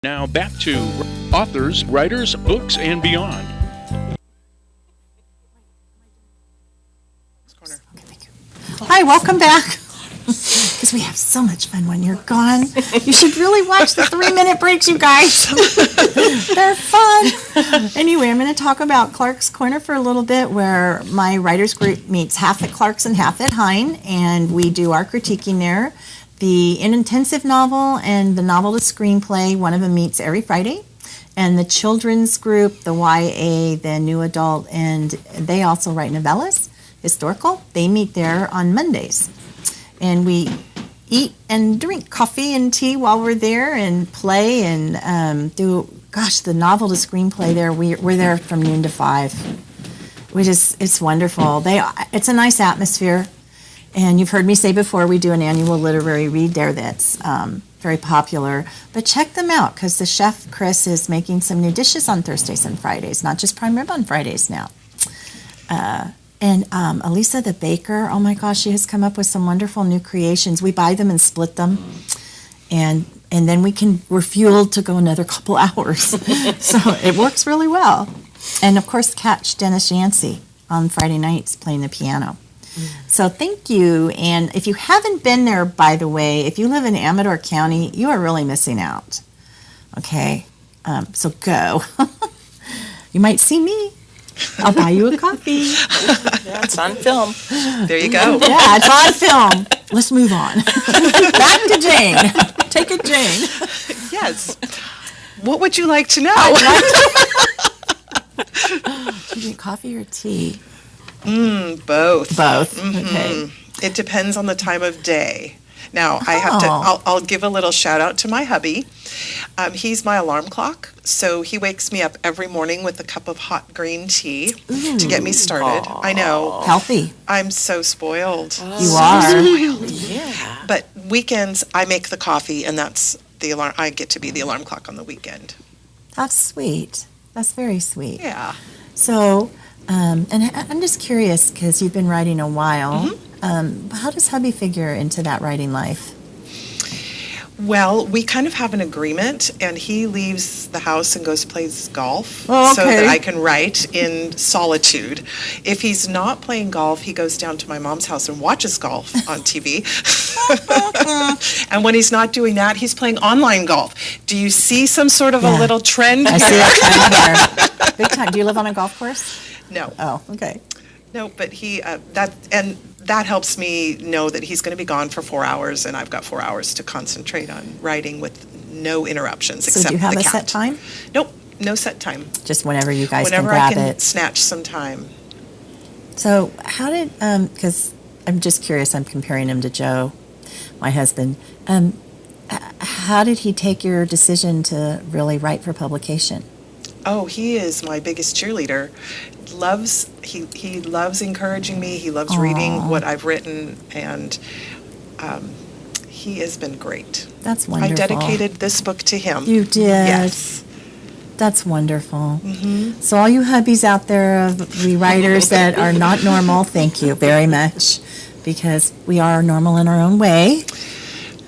Now back to authors, writers, books, and beyond. Hi, welcome back. Because we have so much fun when you're gone. You should really watch the 3-minute breaks, you guys. They're fun. Anyway, I'm going to talk about Clark's Corner for a little bit, where my writers group meets half at Clark's and half at Hine, and we do our critiquing there. The intensive novel and the novel to screenplay, one of them meets every Friday. And the children's group, the YA, the new adult, and they also write novellas, historical. They meet there on Mondays. And we eat and drink coffee and tea while we're there and play and do, the novel to screenplay there. We're there from noon to 5. It's wonderful. It's a nice atmosphere. And you've heard me say before, we do an annual literary read there that's very popular. But check them out, because the chef, Chris, is making some new dishes on Thursdays and Fridays, not just prime rib on Fridays now. And Elisa the baker, oh my gosh, she has come up with some wonderful new creations. We buy them and split them. And then we're fueled to go another couple hours. So it works really well. And of course, catch Dennis Yancey on Friday nights playing the piano. So thank you. And if you haven't been there, by the way, if you live in Amador County, you are really missing out. Okay? So go. You might see me. I'll buy you a coffee. Yeah, it's on film. There you go. Yeah, it's on film. Let's move on. Back to Jane. Take it, Jane. Yes. What would you like to know? Do you drink coffee or tea? Both. Both. Mm-hmm. Okay. It depends on the time of day. Now, I'll give a little shout out to my hubby. He's my alarm clock, so he wakes me up every morning with a cup of hot green tea to get me started. I know. Healthy. I'm so spoiled. You are. Spoiled. Yeah. But weekends, I make the coffee, and that's the alarm. I get to be the alarm clock on the weekend. That's sweet. That's very sweet. Yeah. So, and I'm just curious, because you've been writing a while. How does hubby figure into that writing life? Well, we kind of have an agreement, and he leaves the house and goes plays golf so that I can write in solitude. If he's not playing golf, he goes down to my mom's house and watches golf on TV. And when he's not doing that, he's playing online golf. Do you see some sort of a little trend? I see a trend here. Big time. Do you live on a golf course? No. Oh, okay. No, but that helps me know that he's going to be gone for 4 hours, and I've got 4 hours to concentrate on writing with no interruptions except the cat. So do you have a set time? Nope, no set time. Just whenever you guys can grab it. Whenever I can snatch some time. So how did, because I'm just curious, I'm comparing him to Joe, my husband. How did he take your decision to really write for publication? Oh, he is my biggest cheerleader. He loves encouraging me. He loves reading what I've written, and he has been great. That's wonderful. I dedicated this book to him. You did? Yes. That's wonderful. Mm-hmm. So all you hubbies out there, the writers that are not normal, thank you very much, because we are normal in our own way.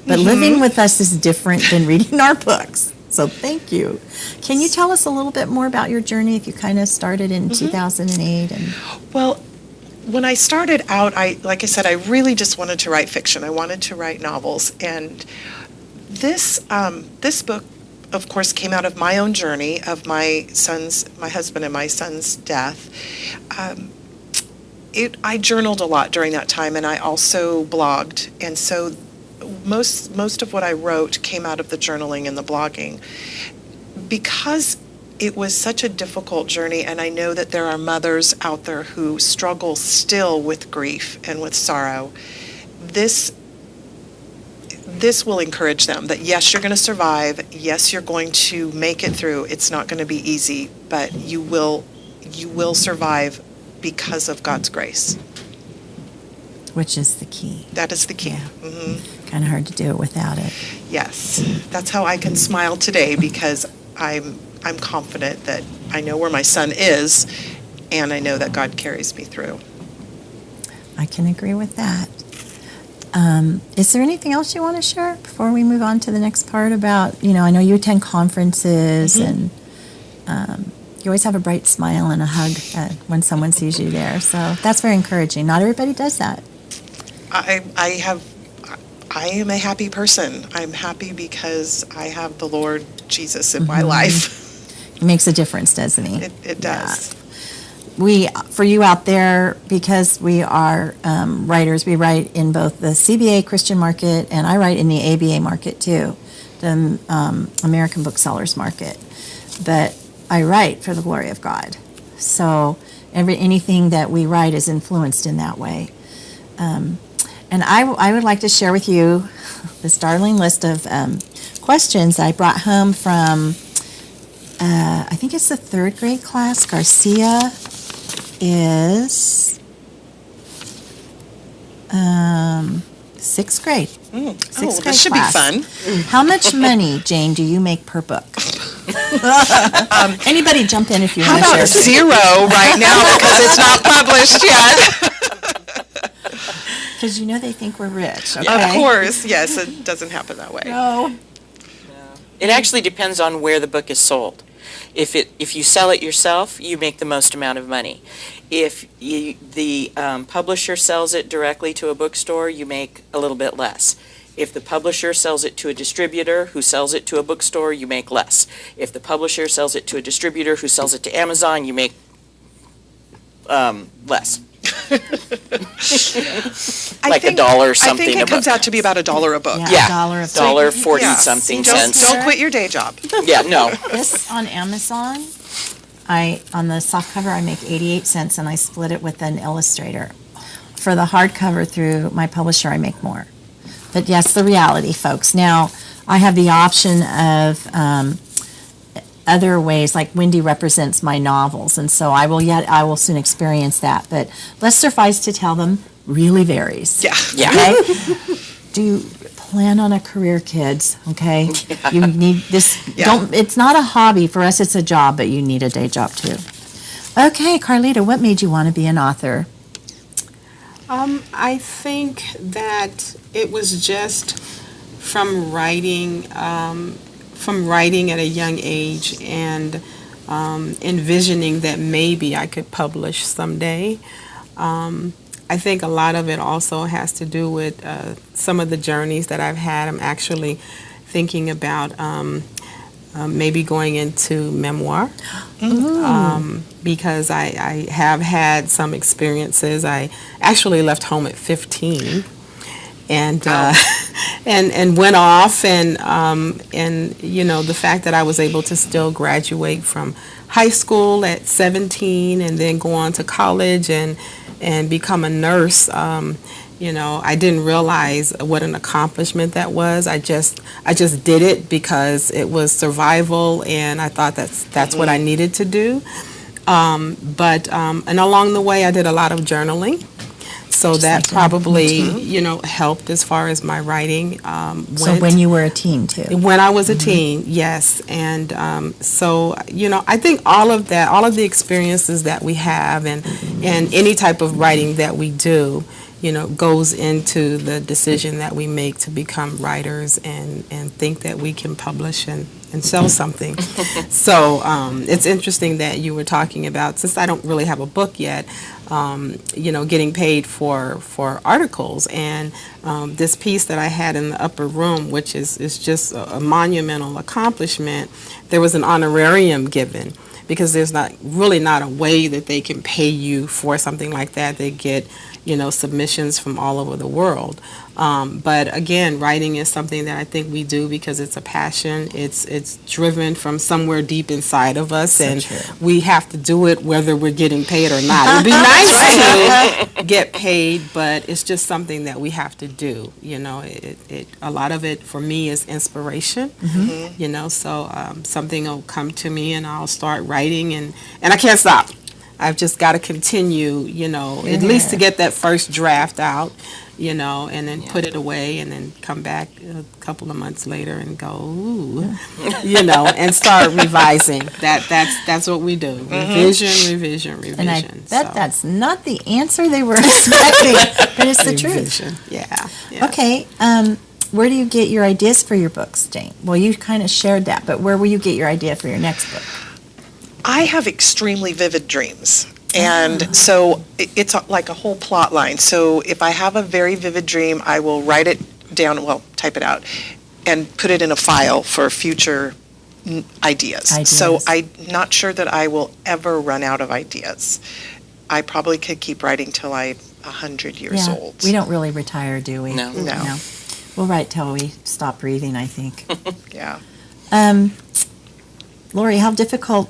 But living with us is different than reading our books. So thank you. Can you tell us a little bit more about your journey, if you kind of started in 2008? Well, when I started out, like I said, I really just wanted to write fiction. I wanted to write novels. And this book, of course, came out of my own journey of my husband and my son's death. I journaled a lot during that time, and I also blogged. And so most of what I wrote came out of the journaling and the blogging. Because it was such a difficult journey, and I know that there are mothers out there who struggle still with grief and with sorrow, this will encourage them that yes, you're going to survive, yes, you're going to make it through. It's not going to be easy, but you will survive because of God's grace. Which is the key. That is the key. Yeah. Mm-hmm. Kind of hard to do it without it. Yes. That's how I can smile today, because I'm confident that I know where my son is, and I know that God carries me through. I can agree with that. Is there anything else you want to share before we move on to the next part about, I know you attend conferences and you always have a bright smile and a hug when someone sees you there. So that's very encouraging. Not everybody does that. I am a happy person. I'm happy because I have the Lord Jesus in my life. It makes a difference, doesn't he? It does. For you out there, because we are writers, we write in both the CBA Christian market and I write in the ABA market too, the American Booksellers market. But I write for the glory of God. So anything that we write is influenced in that way. And I would like to share with you this darling list of questions I brought home from, I think it's the 3rd grade class. Garcia is 6th grade. Sixth grade this should class. be fun. How much money, Jane, do you make per book? Anybody jump in if you want to How share. about 0 right now because it's not published yet? Because they think we're rich. Okay? Of course, yes, it doesn't happen that way. No. It actually depends on where the book is sold. If you sell it yourself, you make the most amount of money. If the publisher sells it directly to a bookstore, you make a little bit less. If the publisher sells it to a distributor who sells it to a bookstore, you make less. If the publisher sells it to a distributor who sells it to Amazon, you make less. Like $1 something. I think it comes out to be about $1 a book. Yeah, $1 a book. $1.40 something cents. Don't quit your day job. Yeah, no. This on Amazon, on the soft cover I make 88 cents and I split it with an illustrator. For the hardcover through my publisher I make more. But yes, the reality, folks. Now I have the option of other ways, like Wendy represents my novels, and so I will soon experience that. But let's suffice to tell them, really varies. Yeah. Okay? Do you plan on a career, kids? Okay. Yeah. You need this. Yeah. It's not a hobby for us. It's a job, but you need a day job too. Okay, Carlita, what made you want to be an author? I think that it was just from writing at a young age and envisioning that maybe I could publish someday. I think a lot of it also has to do with some of the journeys that I've had. I'm actually thinking about maybe going into memoir because I have had some experiences. I actually left home at 15 and and went off and the fact that I was able to still graduate from high school at 17 and then go on to college and become a nurse. I didn't realize what an accomplishment that was. I just did it because it was survival, and I thought that's what I needed to do. But along the way, I did a lot of journaling. So that probably, helped as far as my writing went. So when you were a teen, too? When I was a teen, yes. And I think all of that, all of the experiences that we have and any type of writing that we do, goes into the decision that we make to become writers and think that we can publish and sell something. So it's interesting that you were talking about, since I don't really have a book yet, getting paid for articles. And this piece that I had in the upper room, which is just a monumental accomplishment, there was an honorarium given because there's not a way that they can pay you for something like that. They get submissions from all over the world. But again, writing is something that I think we do because it's a passion. It's driven from somewhere deep inside of us, so and true. We have to do it whether we're getting paid or not. It'd be nice to get paid, but it's just something that we have to do. A lot of it for me is inspiration. Mm-hmm. So something will come to me and I'll start writing and I can't stop. I've just got to continue, at least to get that first draft out. and then put it away and then come back a couple of months later and go, ooh, and start revising. That's what we do. Revision. And I bet that's not the answer they were expecting, but it's the truth. Revision. Yeah. Okay, where do you get your ideas for your books, Jane? Well, you kind of shared that, but where will you get your idea for your next book? I have extremely vivid dreams. And so it's like a whole plot line. So if I have a very vivid dream, I will write it down, type it out, and put it in a file for future ideas. So I'm not sure that I will ever run out of ideas. I probably could keep writing till I'm 100 years old. We don't really retire, do we? No. We'll write till we stop breathing, I think. Yeah. Lori, how difficult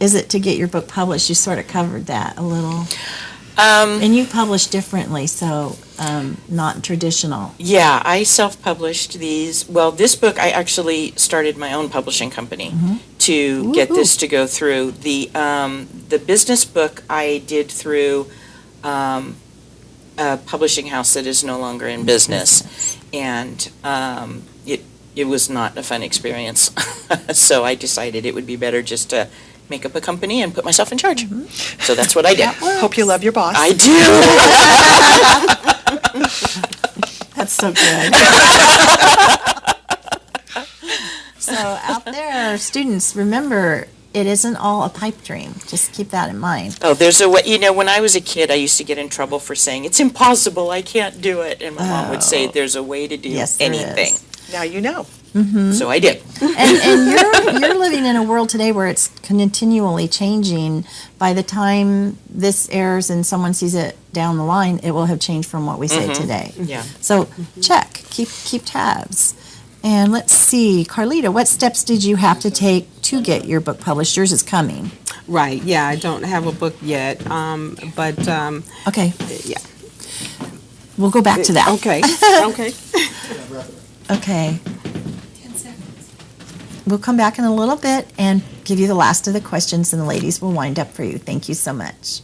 is it to get your book published? You sort of covered that a little. And you publish differently, so not traditional. Yeah, I self-published these. Well, this book, I actually started my own publishing company to get this to go through. The business book I did through a publishing house that is no longer in business. And it was not a fun experience. So I decided it would be better just to make up a company and put myself in charge. So that's what I did. Hope you love your boss. I do. That's so good. So out there, students, remember, it isn't all a pipe dream. Just keep that in mind. Oh, there's a way. When I was a kid, I used to get in trouble for saying, it's impossible, I can't do it. And my mom would say, there's a way to do anything. Now you know. So I did. And you're living in a world today where it's continually changing. By the time this airs and someone sees it down the line, it will have changed from what we say today. Yeah. So check, keep tabs. And let's see, Carlita, what steps did you have to take to get your book published? Yours is coming. Right. Yeah, I don't have a book yet, but Okay. Yeah. We'll go back to that. Okay. Okay. Okay. 10 seconds. We'll come back in a little bit and give you the last of the questions, and the ladies will wind up for you. Thank you so much.